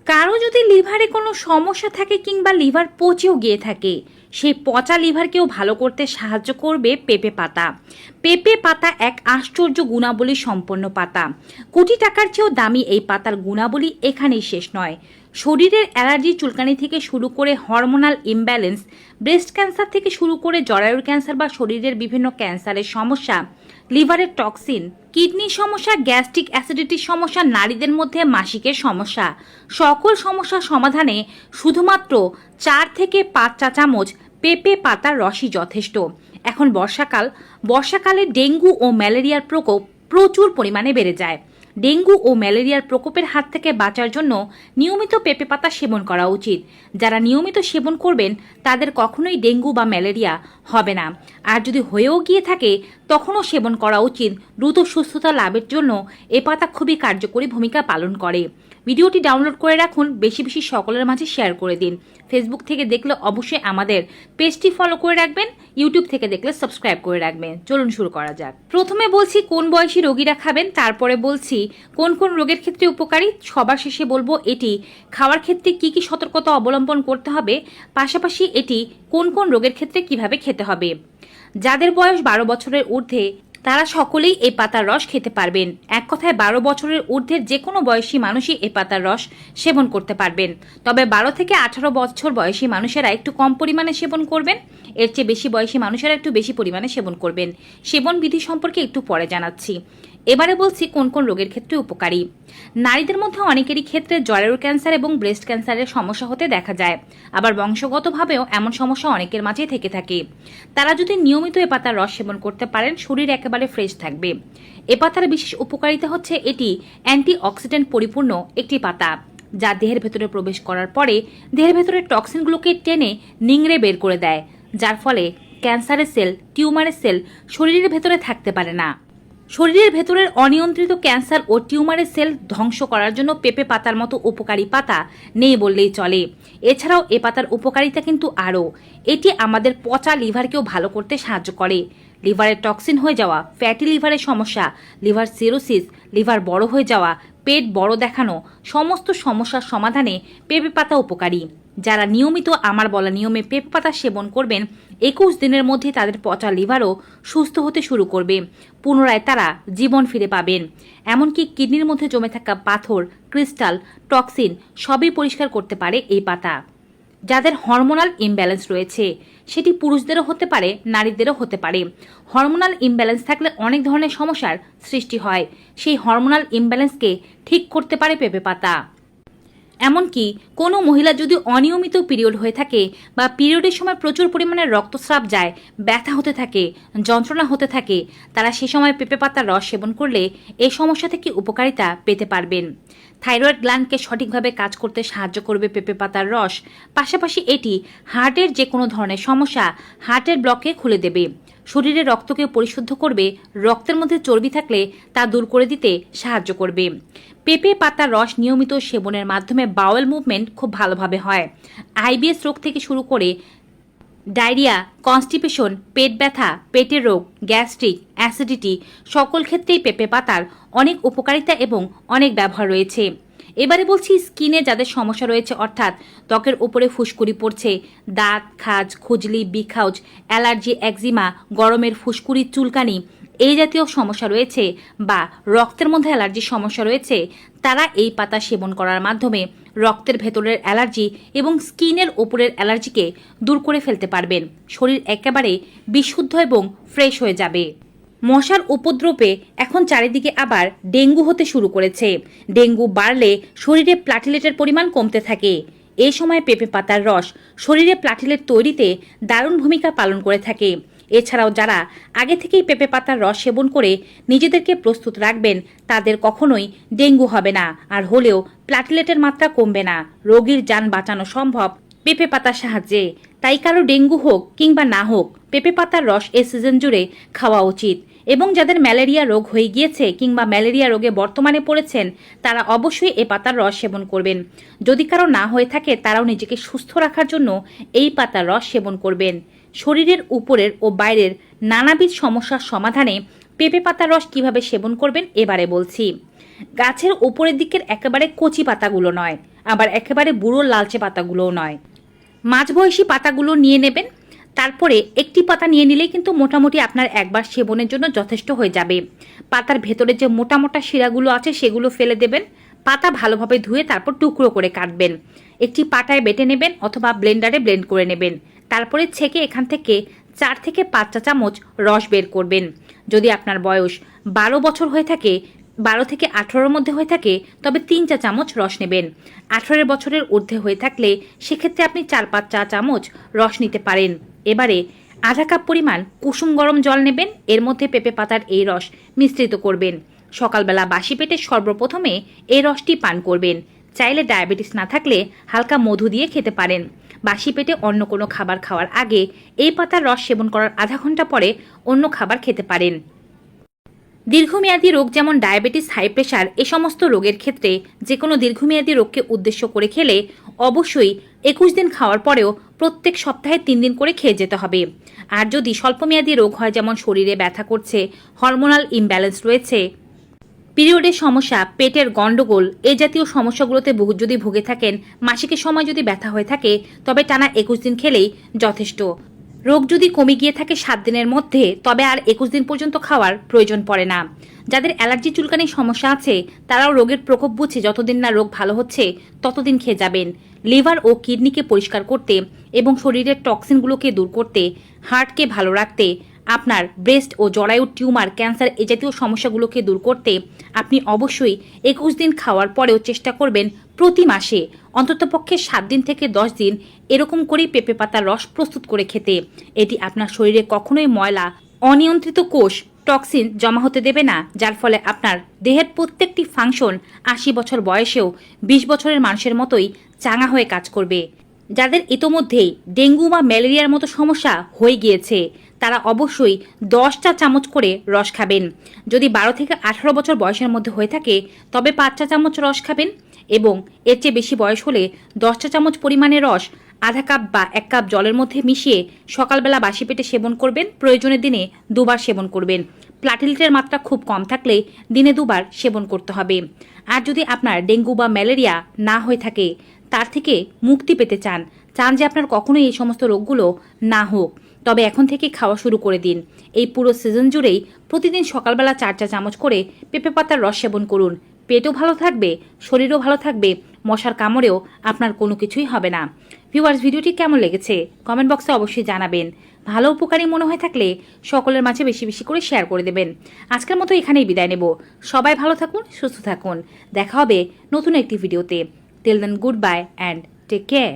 কারো যদি লিভারে কোনো সমস্যা থাকে কিংবা লিভার পচেও গিয়ে থাকে, সেই পচা লিভারকেও ভালো করতে সাহায্য করবে পেঁপে পাতা। পেঁপে পাতা এক আশ্চর্য গুণাবলী সম্পন্ন পাতা। কোটি টাকার চেয়েও দামি এই পাতার গুণাবলী এখানেই শেষ নয়। শরীরের অ্যালার্জি, চুলকানি থেকে শুরু করে হরমোনাল ইমব্যালেন্স, ব্রেস্ট ক্যান্সার থেকে শুরু করে জরায়ুর ক্যান্সার বা শরীরের বিভিন্ন ক্যান্সারের সমস্যা, লিভারের টক্সিন, কিডনির সমস্যা, গ্যাস্ট্রিক অ্যাসিডিটির সমস্যা, নারীদের মধ্যে মাসিকের সমস্যা, সকল সমস্যার সমাধানে শুধুমাত্র 4 থেকে 5 চা চামচ পেঁপে পাতার রসই যথেষ্ট। এখন বর্ষাকালে ডেঙ্গু ও ম্যালেরিয়ার প্রকোপ প্রচুর পরিমাণে বেড়ে যায়। ডেঙ্গু ও ম্যালেরিয়ার প্রকোপের হাত থেকে বাঁচার জন্য নিয়মিত পেঁপে পাতা সেবন করা উচিত। যারা নিয়মিত সেবন করবেন তাদের কখনোই ডেঙ্গু বা ম্যালেরিয়া হবে না। আর যদি হয়েও গিয়ে থাকে তখনও সেবন করা উচিত। দ্রুত সুস্থতা লাভের জন্য এ পাতা খুবই কার্যকরী ভূমিকা পালন করে। ভিডিওটি ডাউনলোড করে রাখুন, বেশি বেশি সকলের মাঝে শেয়ার করে দিন। ফেসবুক থেকে দেখলে অবশ্যই আমাদের পেজটি ফলো করে রাখবেন, ইউটিউব থেকে দেখলে সাবস্ক্রাইব করে রাখবেন। চলুন শুরু করা যাক। প্রথমে বলছি কোন বয়সী রোগীরা খাবেন, তারপরে বলছি কোন কোন রোগের ক্ষেত্রে উপকারী, সবার শেষে বলবো এটি খাওয়ার ক্ষেত্রে কি কি সতর্কতা অবলম্বন করতে হবে, পাশাপাশি এটি কোন কোন রোগের ক্ষেত্রে কিভাবে খেতে হবে। যাদের বয়স 12 বছরের ঊর্ধ্বে তারা সকলেই এই পাতার রস খেতে পারবেন। এক কথায় 12 বছরের ঊর্ধ্বের যে কোনো বয়সী মানুষই এই পাতার রস সেবন করতে পারবেন। তবে 12 থেকে 18 বছর বয়সী মানুষেরা একটু কম পরিমাণে সেবন করবেন, এর চেয়ে বেশি বয়সী মানুষেরা একটু বেশি পরিমাণে সেবন করবেন। সেবন বিধি সম্পর্কে একটু পরে জানাচ্ছি। এবারে বলছি কোন কোন রোগের ক্ষেত্রে উপকারী। নারীদের মধ্যে অনেকেরই ক্ষেত্রে জরায়ুর ক্যান্সার এবং ব্রেস্ট ক্যান্সারের সমস্যা হতে দেখা যায়। আবার বংশগতভাবেও এমন সমস্যা অনেকের মাঝেই থেকে থাকে। তারা যদি নিয়মিত এ পাতার রস সেবন করতে পারেন শরীর একেবারে ফ্রেশ থাকবে। এ পাতার বিশেষ উপকারিতা হচ্ছে এটি অ্যান্টিঅক্সিডেন্ট পরিপূর্ণ একটি পাতা, যা দেহের ভেতরে প্রবেশ করার পরে দেহের ভেতরের টক্সিনগুলোকে টেনে নিংড়ে বের করে দেয়, যার ফলে ক্যান্সারের সেল, টিউমারের সেল শরীরের ভেতরে থাকতে পারে না। শরীরের ভেতরের অনিয়ন্ত্রিত ক্যান্সার ও টিউমারের সেল ধ্বংস করার জন্য পেঁপে পাতার মতো উপকারী পাতা নেই বললেই চলে। এছাড়াও এ পাতার উপকারিতা কিন্তু আরও। এটি আমাদের পচা লিভারকেও ভালো করতে সাহায্য করে। লিভারের টক্সিন হয়ে যাওয়া, ফ্যাটি লিভারের সমস্যা, লিভার সিরোসিস, লিভার বড় হয়ে যাওয়া, পেট বড় দেখানো, সমস্ত সমস্যার সমাধানে পেঁপে পাতা উপকারী। যারা নিয়মিত আমার বলা নিয়মে পেঁপে পাতা সেবন করবেন 21 দিনের মধ্যে তাদের পচা লিভারও সুস্থ হতে শুরু করবে। পুনরায় তারা জীবন ফিরে পাবেন। এমনকি কিডনির মধ্যে জমে থাকা পাথর, ক্রিস্টাল, টক্সিন সবই পরিষ্কার করতে পারে এই পাতা। যাদের হরমোনাল ইমব্যালেন্স রয়েছে, সেটি পুরুষদেরও হতে পারে, নারীদেরও হতে পারে। হরমোনাল ইমব্যালেন্স থাকলে অনেক ধরনের সমস্যার সৃষ্টি হয়। সেই হরমোনাল ইমব্যালেন্সকে ঠিক করতে পারে পেঁপে পাতা। এমনকি কোনো মহিলা যদি অনিয়মিত পিরিয়ড হয়ে থাকে বা পিরিয়ডের সময় প্রচুর পরিমাণে রক্তস্রাব যায়, ব্যথা হতে থাকে, যন্ত্রণা হতে থাকে, তারা সে সময় পেঁপে পাতার রস সেবন করলে এই সমস্যা থেকে উপকারিতা পেতে পারবেন। থাইরয়েড গ্ল্যান্ডকে সঠিকভাবে কাজ করতে সাহায্য করবে পেঁপে পাতার রস। পাশাপাশি এটি হার্টের যে কোনো ধরনের সমস্যা, হার্টের ব্লকে খুলে দেবে। শরীরে রক্তকে পরিশুদ্ধ করবে, রক্তের মধ্যে চর্বি থাকলে তা দূর করে দিতে সাহায্য করবে। পেঁপে পাতার রস নিয়মিত সেবনের মাধ্যমে বাওয়েল মুভমেন্ট খুব ভালোভাবে হয়। আইবিএস রোগ থেকে শুরু করে ডায়রিয়া, কনস্টিপেশন, পেট ব্যথা, পেটের রোগ, গ্যাস্ট্রিক, অ্যাসিডিটি সকল ক্ষেত্রেই পেঁপে পাতার অনেক উপকারিতা এবং অনেক ব্যবহার রয়েছে। এবারে বলছি স্কিনে যাদের সমস্যা রয়েছে, অর্থাৎ ত্বকের উপরে ফুসকুড়ি পড়ছে, দাঁত, খাজ, খুজলি, বিখাউজ, অ্যালার্জি, একজিমা, গরমের ফুসকুড়ি, চুলকানি এই জাতীয় সমস্যা রয়েছে বা রক্তের মধ্যে অ্যালার্জির সমস্যা রয়েছে, তারা এই পাতা সেবন করার মাধ্যমে রক্তের ভেতরের অ্যালার্জি এবং স্কিনের ওপরের অ্যালার্জিকে দূর করে ফেলতে পারবেন। শরীর একেবারে বিশুদ্ধ এবং ফ্রেশ হয়ে যাবে। মশার উপদ্রবে এখন চারিদিকে আবার ডেঙ্গু হতে শুরু করেছে। ডেঙ্গু বাড়লে শরীরে প্লাটিলেটের পরিমাণ কমতে থাকে। এই সময় পেঁপে পাতার রস শরীরে প্লাটিলেট তৈরিতে দারুণ ভূমিকা পালন করে থাকে। এছাড়াও যারা আগে থেকেই পেঁপে পাতার রস সেবন করে নিজেদেরকে প্রস্তুত রাখবেন তাদের কখনোই ডেঙ্গু হবে না, আর হলেও প্লাটিলেটের মাত্রা কমবে না। রোগীর যান বাঁচানো সম্ভব পেঁপে পাতার সাহায্যে। তাই কারো ডেঙ্গু হোক কিংবা না হোক, পেঁপে পাতার রস এই সিজন জুড়ে খাওয়া উচিত। এবং যাদের ম্যালেরিয়া রোগ হয়ে গিয়েছে কিংবা ম্যালেরিয়া রোগে বর্তমানে পড়েছেন, তারা অবশ্যই এই পাতার রস সেবন করবেন। যদি কারো না হয়ে থাকে তারাও নিজেকে সুস্থ রাখার জন্য এই পাতার রস সেবন করবেন। শরীরের উপরের ও বাইরের নানাবিধ সমস্যার সমাধানে পেঁপে পাতার রস কিভাবে সেবন করবেন এবারে বলছি। গাছের উপরের দিকের একেবারে কচি পাতাগুলো নয়, আবার একেবারে বুড়ো লালচে পাতাগুলোও নয়। মাঝবয়সী পাতাগুলো নিয়ে নেবেন। তারপরে একটি পাতা নিয়ে নিলেই কিন্তু মোটামুটি আপনার একবার সেবনের জন্য যথেষ্ট হয়ে যাবে। পাতার ভেতরে যে মোটা মোটা শিরাগুলো আছে সেগুলো ফেলে দেবেন। পাতা ভালোভাবে ধুয়ে তারপর টুকরো করে কাটবেন। একটি পাটায় বেটে নেবেন অথবা ব্লেন্ডারে ব্লেন্ড করে নেবেন। তারপরে ছেঁকে এখান থেকে 4 থেকে 5 চা চামচ রস বের করবেন। যদি আপনার বয়স 12 বছর হয়ে থাকে, 12 থেকে 18-র মধ্যে হয়ে থাকে, তবে 3 চা চামচ রস নেবেন। 18 বছরের ঊর্ধ্বে হয়ে থাকলে সেক্ষেত্রে আপনি 4-5 চা চামচ রস নিতে পারেন। এবারে আধা কাপ পরিমাণ কুসুম গরম জল নেবেন। এর মধ্যে পেঁপে পাতার এই রস মিশ্রিত করবেন। সকালবেলা বাসি পেটে সর্বপ্রথমে এই রসটি পান করবেন। চাইলে ডায়াবেটিস না থাকলে হালকা মধু দিয়ে খেতে পারেন। বাসি পেটে অন্য কোনো খাবার খাওয়ার আগে এই পাতার রস সেবন করার আধা ঘন্টা পরে অন্য খাবার খেতে পারেন। দীর্ঘমেয়াদী রোগ যেমন ডায়াবেটিস, হাই প্রেশার, এ সমস্ত রোগের ক্ষেত্রে যে কোনো দীর্ঘমেয়াদী রোগকে উদ্দেশ্য করে খেলে অবশ্যই 21 দিন খাওয়ার পরেও প্রত্যেক সপ্তাহে 3 দিন করে খেয়ে যেতে হবে। আর যদি স্বল্পমেয়াদী রোগ হয়, যেমন শরীরে ব্যথা করছে, হরমোনাল ইমব্যালেন্স রয়েছে, পিরিয়ডের সমস্যা, পেটের গন্ডগোল, এই জাতীয় সমস্যাগুলোতে যদি ভুগে থাকেন, মাসিকের সময় যদি ব্যথা হয়ে থাকে, তবে টানা 21 দিন খেলেই যথেষ্ট। রোগ যদি কমে গিয়ে থাকে 7 দিনের মধ্যে, তবে আর 21 দিন পর্যন্ত খাওয়ার প্রয়োজন পড়ে না। যাদের অ্যালার্জি চুলকানির সমস্যা আছে তারাও রোগের প্রকোপ বুঝে যতদিন না রোগ ভালো হচ্ছে ততদিন খেয়ে যাবেন। লিভার ও কিডনিকে পরিষ্কার করতে এবং শরীরের টক্সিনগুলোকে দূর করতে, হার্টকে ভালো রাখতে, আপনার ব্রেস্ট ও জরায়ুর টিউমার, ক্যান্সার, এ জাতীয় সমস্যাগুলোকে দূর করতে আপনি অবশ্যই 21 দিন খাওয়ার পরেও চেষ্টা করবেন প্রতি মাসে অন্ততপক্ষে 7 দিন থেকে 10 দিন এরকম করেই পেঁপে পাতার রস প্রস্তুত করে খেতে। এটি আপনার শরীরে কখনোই ময়লা, অনিয়ন্ত্রিত কোষ, টক্সিন জমা হতে দেবে না, যার ফলে আপনার দেহের প্রত্যেকটি ফাংশন 80 বছর বয়সেও 20 বছরের মানুষের মতোই চাঙা হয়ে কাজ করবে। যাদের ইতোমধ্যেই ডেঙ্গু বা ম্যালেরিয়ার মতো সমস্যা হয়ে গিয়েছে তারা অবশ্যই 10 চা চামচ করে রস খাবেন। যদি 12 থেকে 18 বছর বয়সের মধ্যে হয়ে থাকে তবে 5 চা চামচ রস খাবেন, এবং এর চেয়ে বেশি বয়স হলে 10 চা চামচ পরিমাণে রস আধা কাপ বা 1 কাপ জলের মধ্যে মিশিয়ে সকালবেলা বাসি পেটে সেবন করবেন। প্রয়োজনে দিনে 2 বার সেবন করবেন। প্লাটিলেটের মাত্রা খুব কম থাকলে দিনে 2 বার সেবন করতে হবে। আর যদি আপনার ডেঙ্গু বা ম্যালেরিয়া না হয়ে থাকে, তার থেকে মুক্তি পেতে চান যে আপনার কখনোই এই সমস্ত রোগগুলো না হোক, তবে এখন থেকে খাওয়া শুরু করে দিন। এই পুরো সিজন জুড়েই প্রতিদিন সকালবেলা 4 চা চামচ করে পেঁপে পাতার রস সেবন করুন। পেটও ভালো থাকবে, শরীরও ভালো থাকবে, মশার কামড়েও আপনার কোনো কিছুই হবে না। ভিউয়ার্স, ভিডিওটি কেমন লেগেছে কমেন্ট বক্সে অবশ্যই জানাবেন। ভালো উপকারী মনে হয়ে থাকলে সকলের মাঝে বেশি বেশি করে শেয়ার করে দেবেন। আজকের মতো এখানেই বিদায় নেব। সবাই ভালো থাকুন, সুস্থ থাকুন। দেখা হবে নতুন একটি ভিডিওতে। Till then, goodbye and take care.